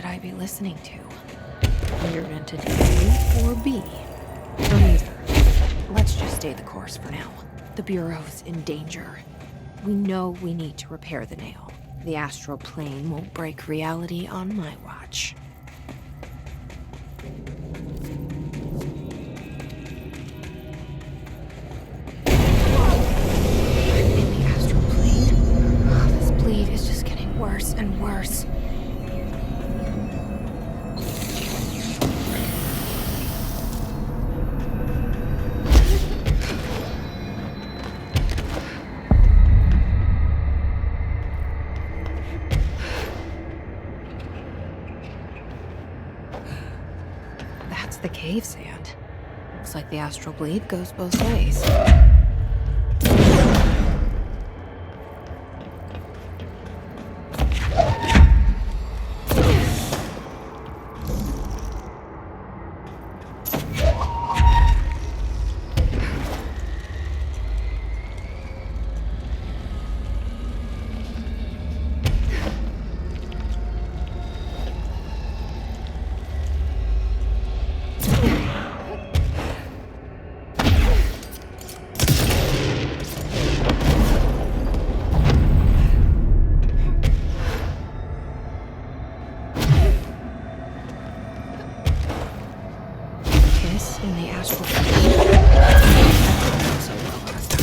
I be listening to? Weird entity A or B? Or neither. Let's just stay the course for now. The Bureau's in danger. We know we need to repair the nail. The astral plane won't break reality on my watch. In the astral plane, this bleed is just getting worse and worse. The cave sand. Looks like the astral bleed goes both ways. In the astral plane. So well last time.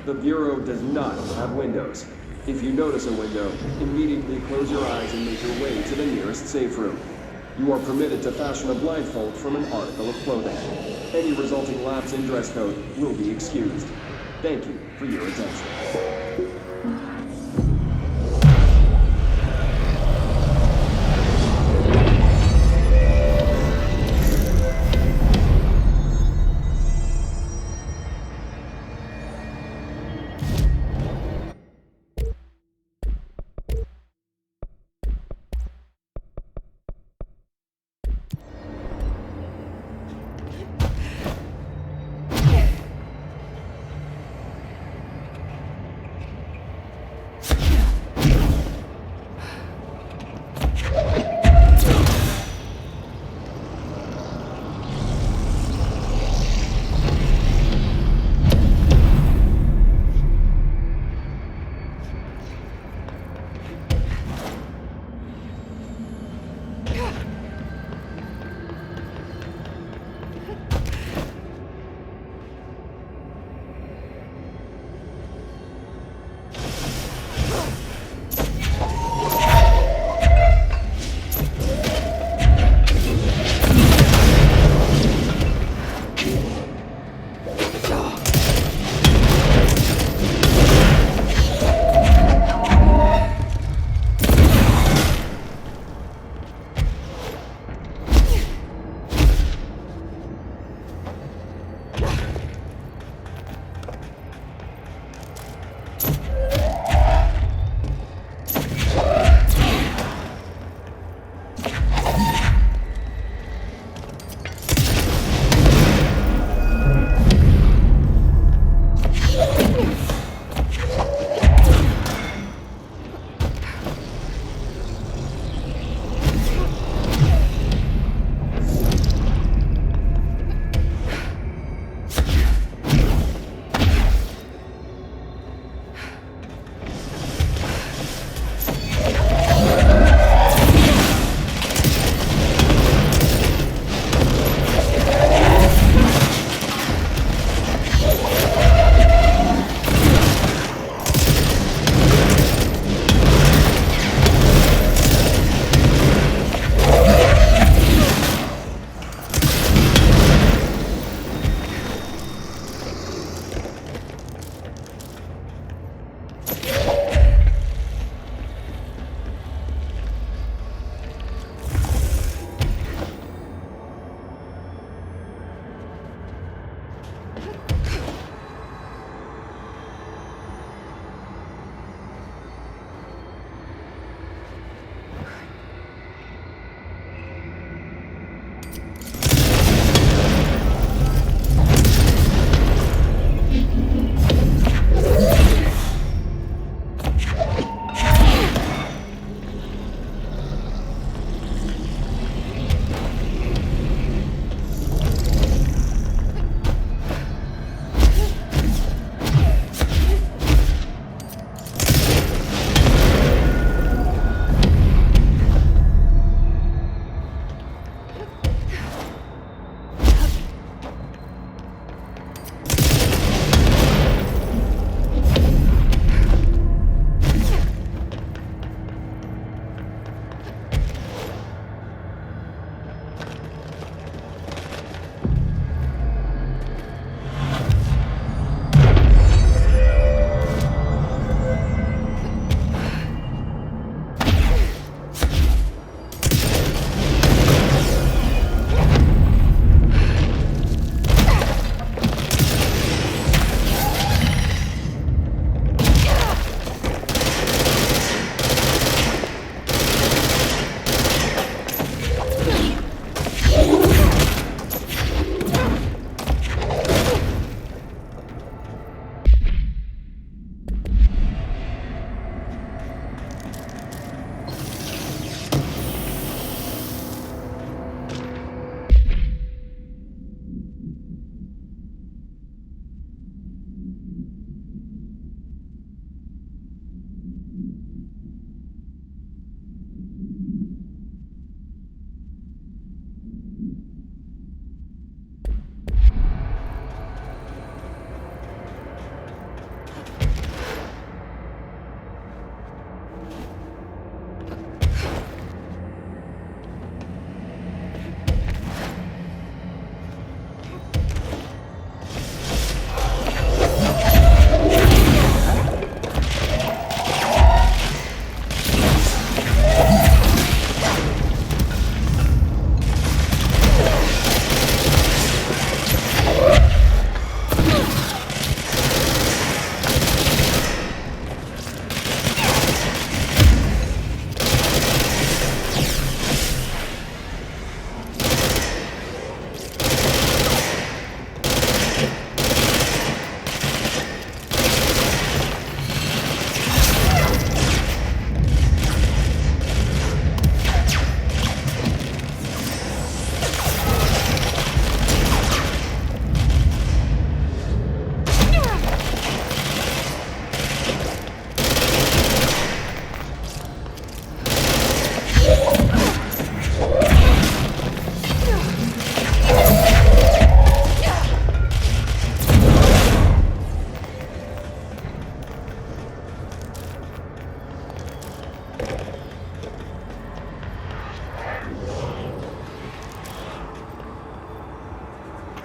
The Bureau does not have windows. If you notice a window, immediately close your eyes and make your way to the nearest safe room. You are permitted to fashion a blindfold from an article of clothing. Any resulting lapse in dress code will be excused. Thank you for your attention.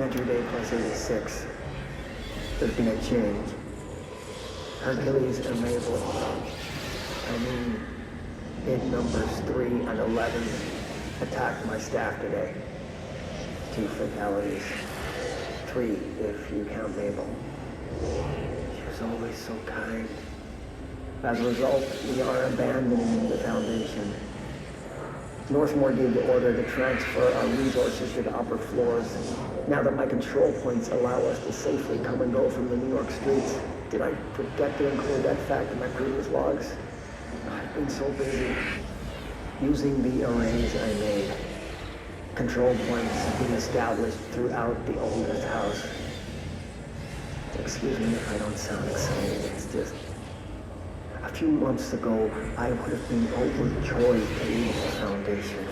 entry day plus 86. There's been a change. Hercules and Mabel. I mean, bid numbers 3 and 11 attacked my staff today. 2 fatalities. 3 if you count Mabel. She was always so kind. As a result, we are abandoning the Foundation. Northmore gave the order to transfer our resources to the upper floors. Now that my control points allow us to safely come and go from the New York streets, did I forget to include that fact in my previous logs? I've been so busy using the arrays I made. Control points have been established throughout the oldest house. Excuse me if I don't sound excited, it's just... A few months ago, I would have been overjoyed to leave the Foundation.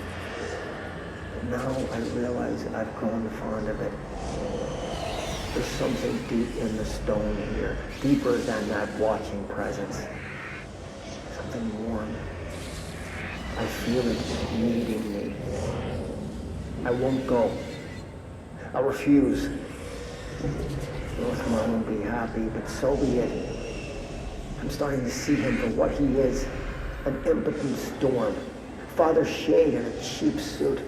But now I realize I've grown fond of it. There's something deep in the stone here, deeper than that watching presence. Something warm. I feel it needing me. I won't go. I'll refuse. Northmore won't be happy, but so be it. I'm starting to see him for what he is, an impotent storm. Father Shade in a cheap suit.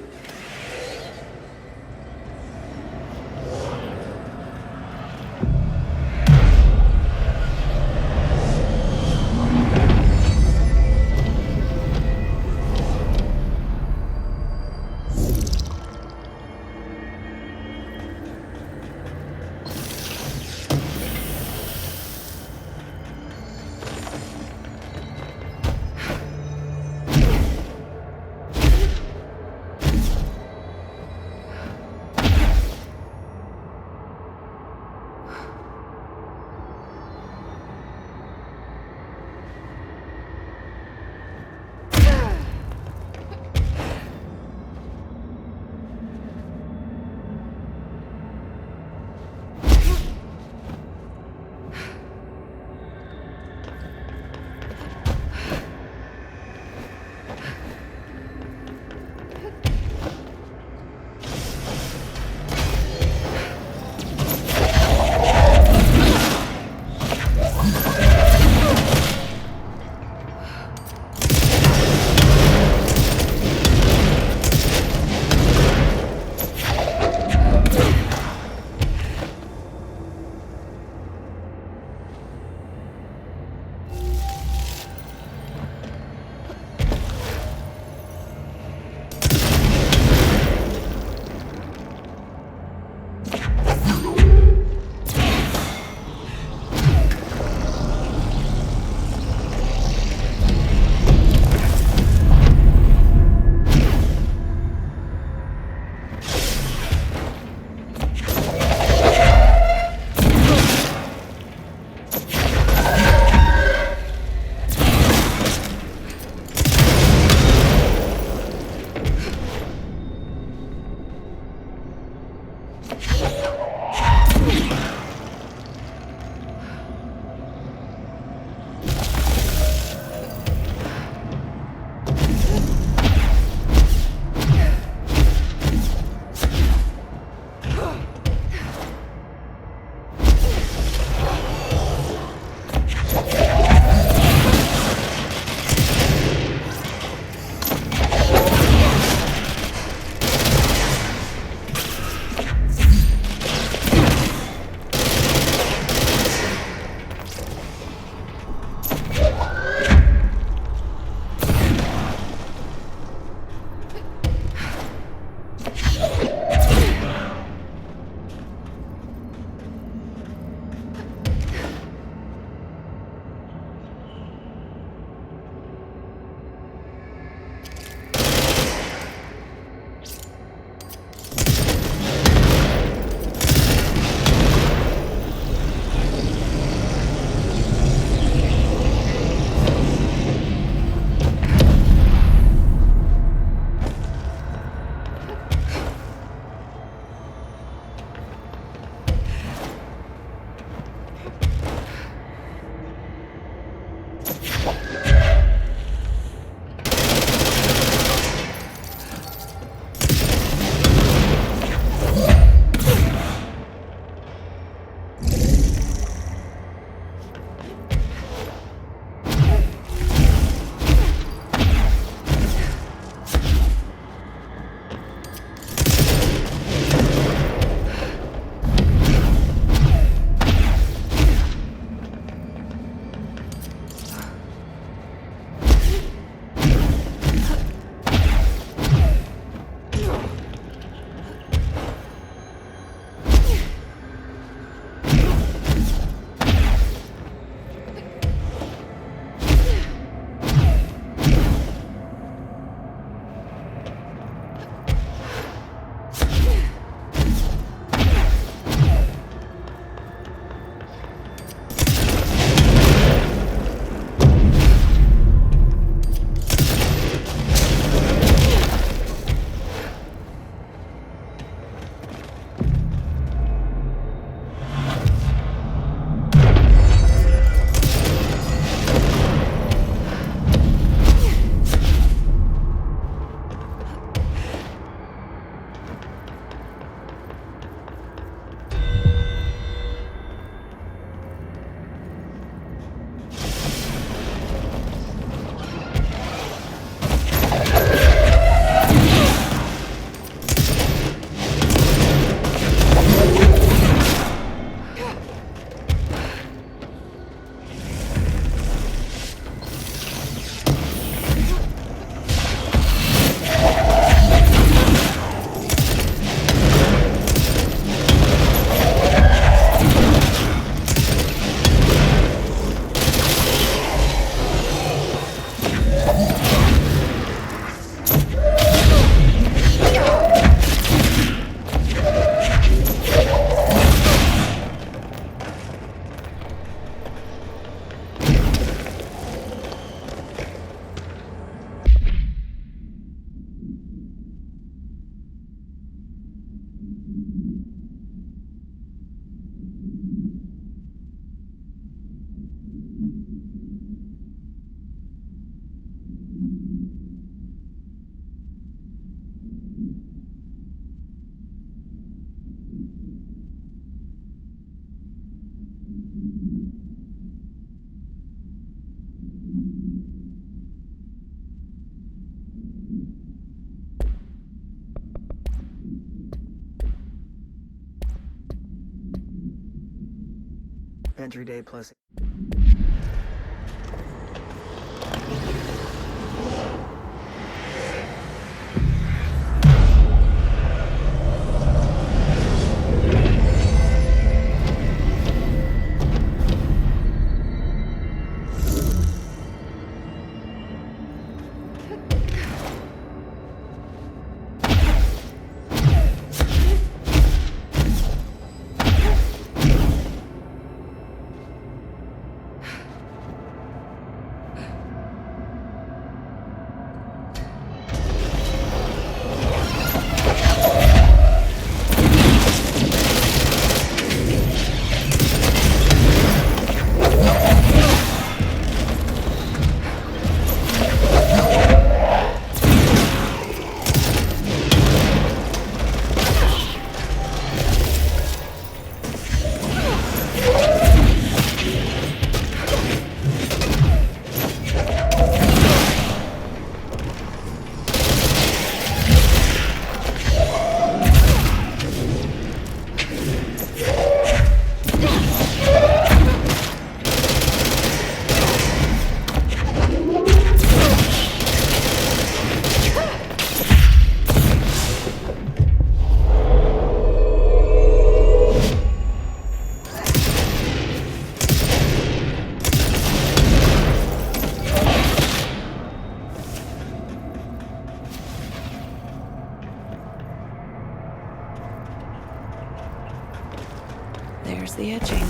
Entry day plus. There's the etching.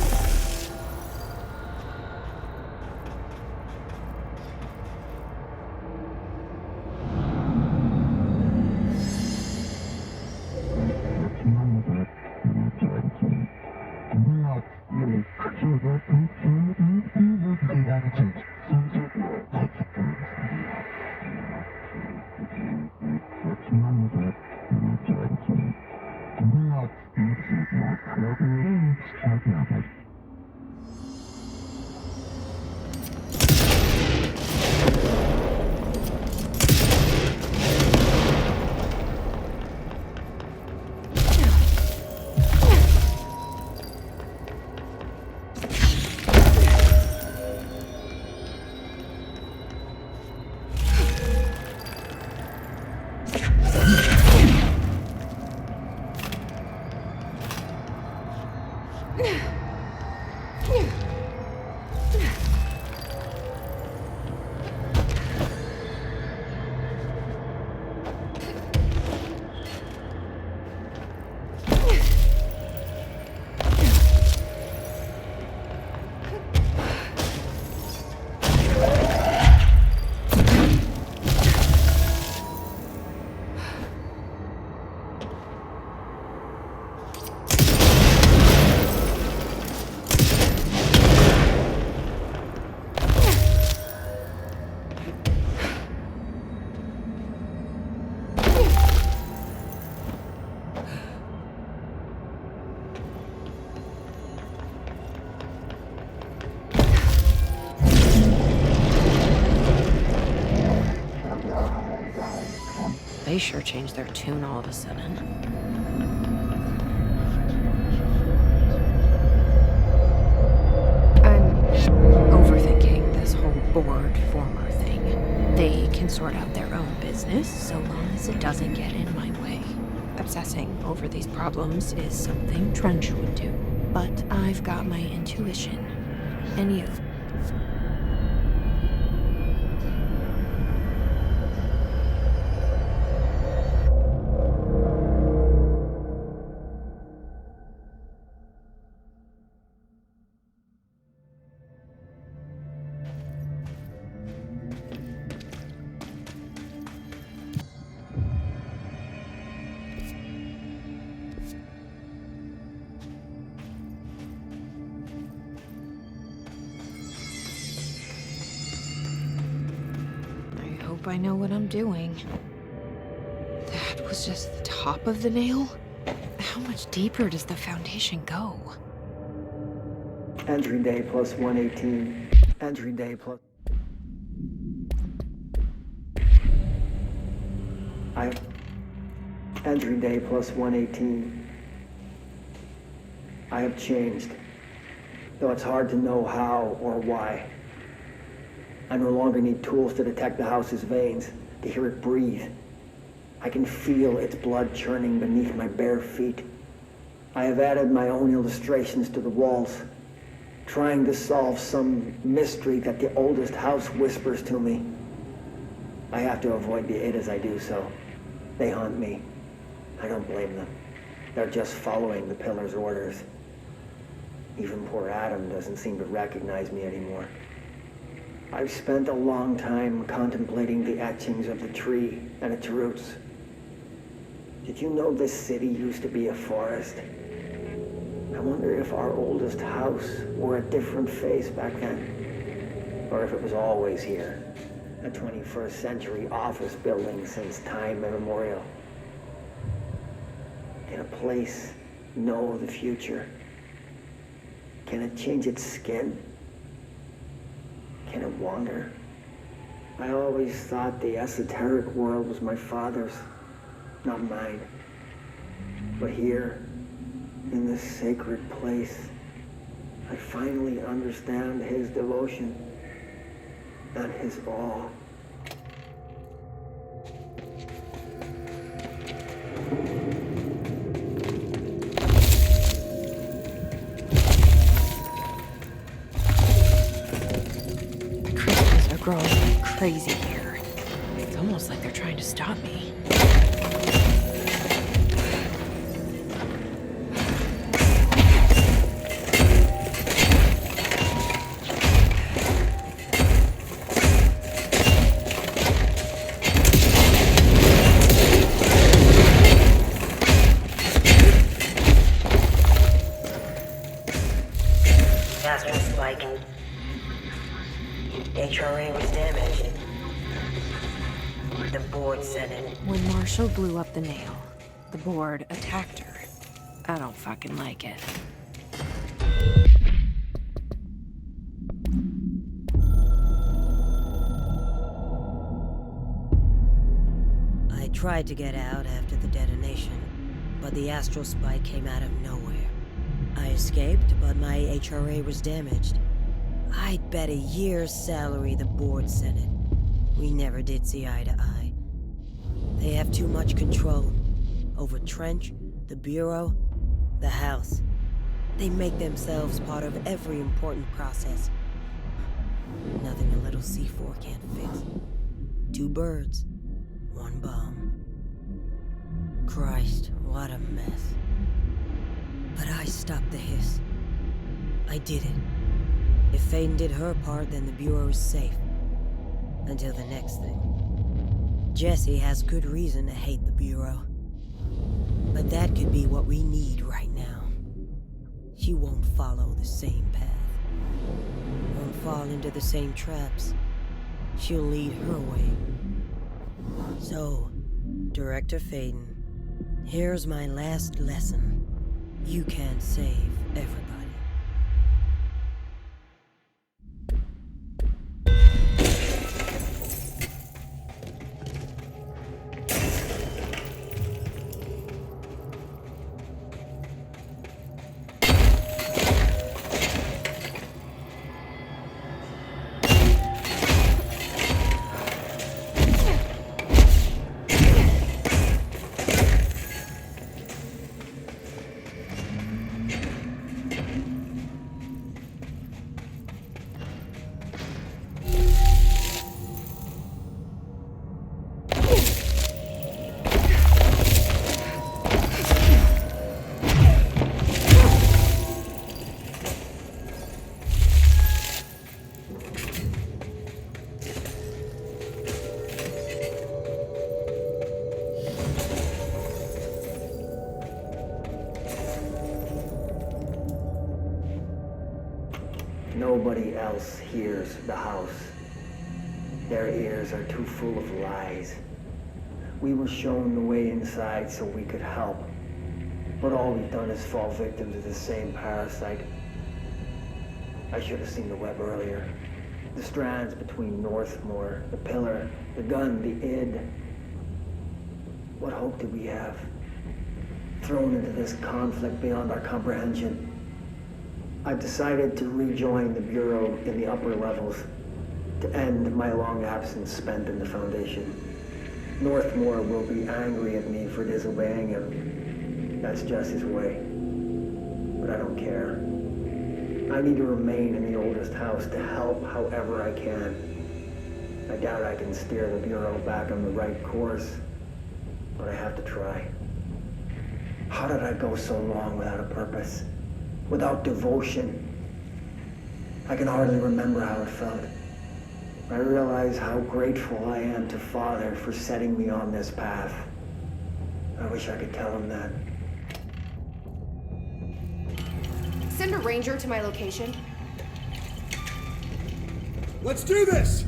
They sure changed their tune all of a sudden. I'm overthinking this whole board former thing. They can sort out their own business so long as it doesn't get in my way. Obsessing over these problems is something Trench would do. But I've got my intuition. And you. I know what I'm doing. That was just the top of the nail? How much deeper does the foundation go? Entry day plus 118. Entry day plus... Entry day plus 118. I have changed. though it's hard to know how or why. I no longer need tools to detect the house's veins, to hear it breathe. I can feel its blood churning beneath my bare feet. I have added my own illustrations to the walls, trying to solve some mystery that the oldest house whispers to me. I have to avoid the it as I do so. They haunt me. I don't blame them. They're just following the pillar's orders. Even poor Adam doesn't seem to recognize me anymore. I've spent a long time contemplating the etchings of the tree and its roots. Did you know this city used to be a forest? I wonder if our oldest house wore a different face back then, or if it was always here, a 21st century office building since time immemorial. Can a place know the future? Can it change its skin? Can it wander? I always thought the esoteric world was my father's, not mine. But here, in this sacred place, I finally understand his devotion and his awe. Crystals are growing crazy here. It's almost like they're trying to stop me. HRA was damaged. The board said it. When Marshall blew up the nail, the board attacked her. I don't fucking like it. I tried to get out after the detonation, but the astral spike came out of nowhere. I escaped, but my HRA was damaged. I'd bet a year's salary the board said it. We never did see eye to eye. They have too much control over Trench, the Bureau, the House. They make themselves part of every important process. Nothing a little C4 can't fix. 2 birds, 1 bomb. Christ, what a mess. But I stopped the hiss. I did it. If Faden did her part, then the Bureau is safe. Until the next thing. Jessie has good reason to hate the Bureau. But that could be what we need right now. She won't follow the same path. Won't fall into the same traps. She'll lead her way. So, Director Faden, here's my last lesson. You can't save everybody. Nobody else hears the house. Their ears are too full of lies. We were shown the way inside so we could help. But all we've done is fall victim to the same parasite. I should have seen the web earlier. The strands between Northmore, the pillar, the gun, the id. What hope did we have? Thrown into this conflict beyond our comprehension. I've decided to rejoin the Bureau in the upper levels to end my long absence spent in the Foundation. Northmore will be angry at me for disobeying him. That's just his way. But I don't care. I need to remain in the oldest house to help however I can. I doubt I can steer the Bureau back on the right course, but I have to try. How did I go so long without a purpose? Without devotion? I can hardly remember how it felt. I realize how grateful I am to Father for setting me on this path. I wish I could tell him that. Send a ranger to my location. Let's do this!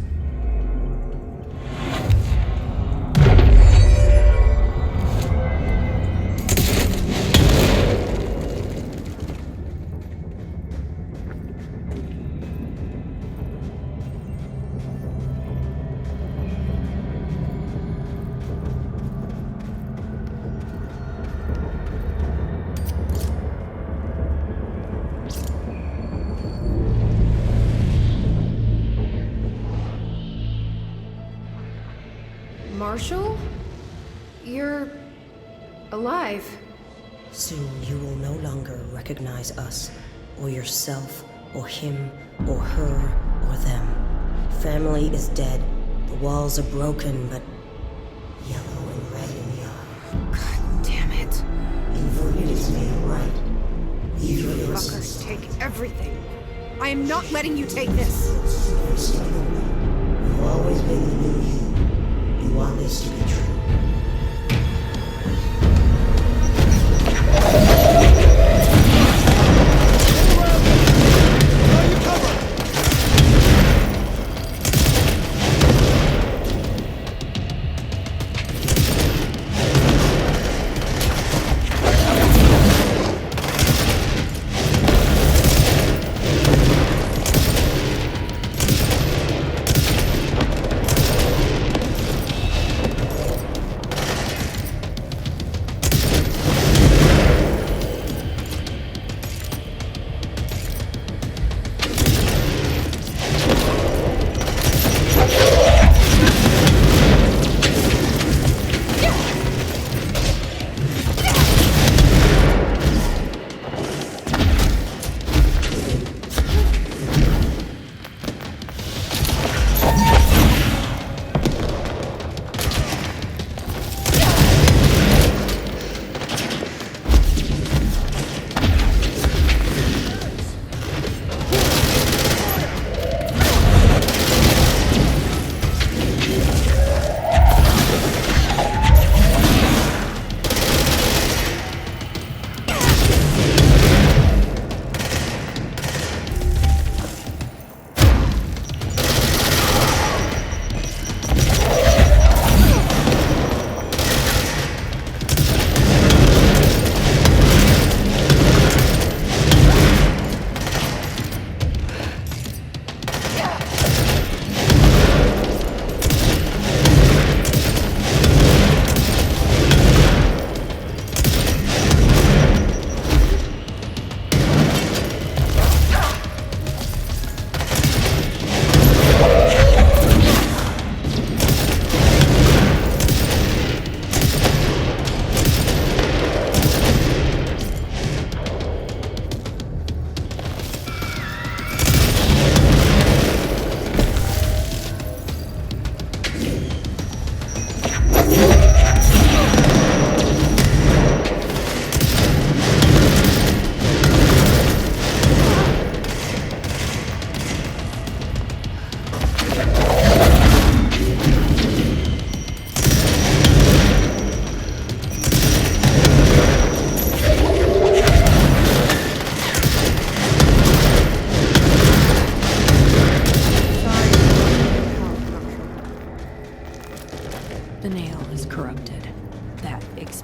Marshall? You're alive. Soon you will no longer recognize us, or yourself, or him, or her, or them. Family is dead. The walls are broken, but yellow and red in the eye. God damn it. Inverted is made right. Leave your Fuckers innocence. take everything. I am not letting you take this. You're stubborn. You've always been the new you. You want this to be true.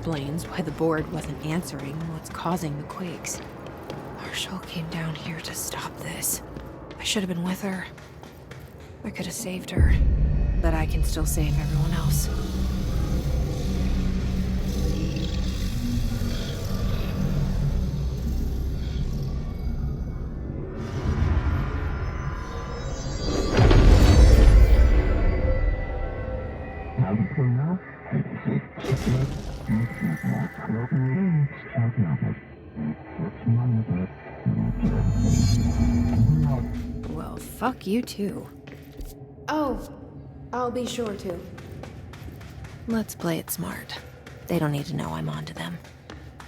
explains why the board wasn't answering what's causing the quakes. Marshall came down here to stop this. I should have been with her. I could have saved her. But I can still save everyone else. Well, fuck you too. Oh, I'll be sure to. Let's play it smart. They don't need to know I'm onto them.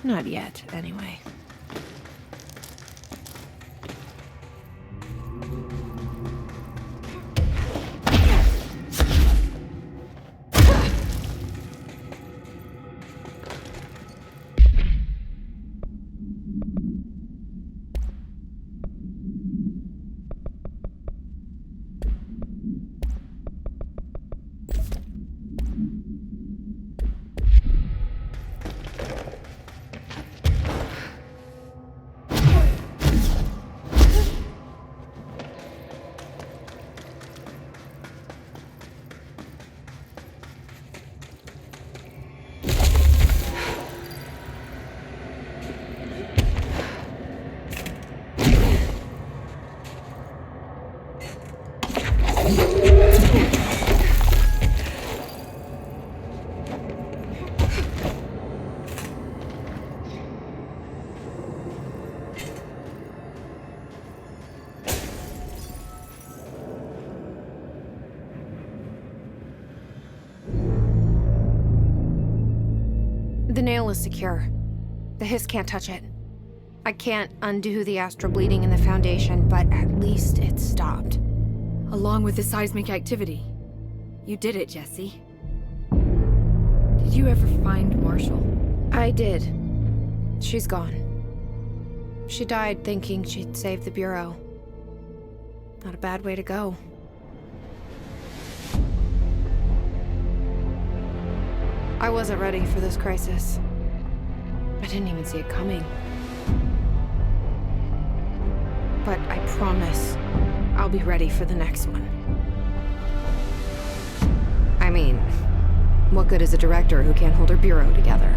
Not yet, anyway. The nail is secure. The hiss can't touch it. I can't undo the astral bleeding in the foundation, but at least it's stopped. Along with the seismic activity. You did it, Jesse. Did you ever find Marshall? I did. She's gone. She died thinking she'd save the Bureau. Not a bad way to go. I wasn't ready for this crisis. I didn't even see it coming. But I promise I'll be ready for the next one. I mean, what good is a director who can't hold her bureau together?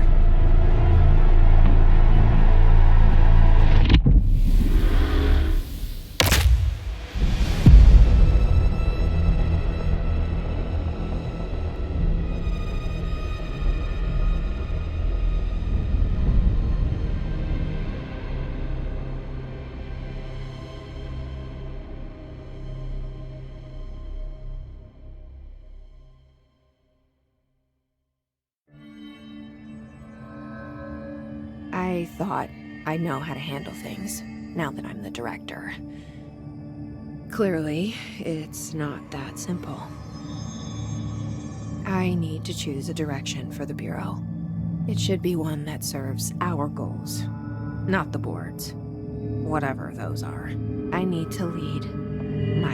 I thought I know how to handle things, now that I'm the director. Clearly, it's not that simple. I need to choose a direction for the Bureau. It should be one that serves our goals, not the board's. Whatever those are. I need to lead my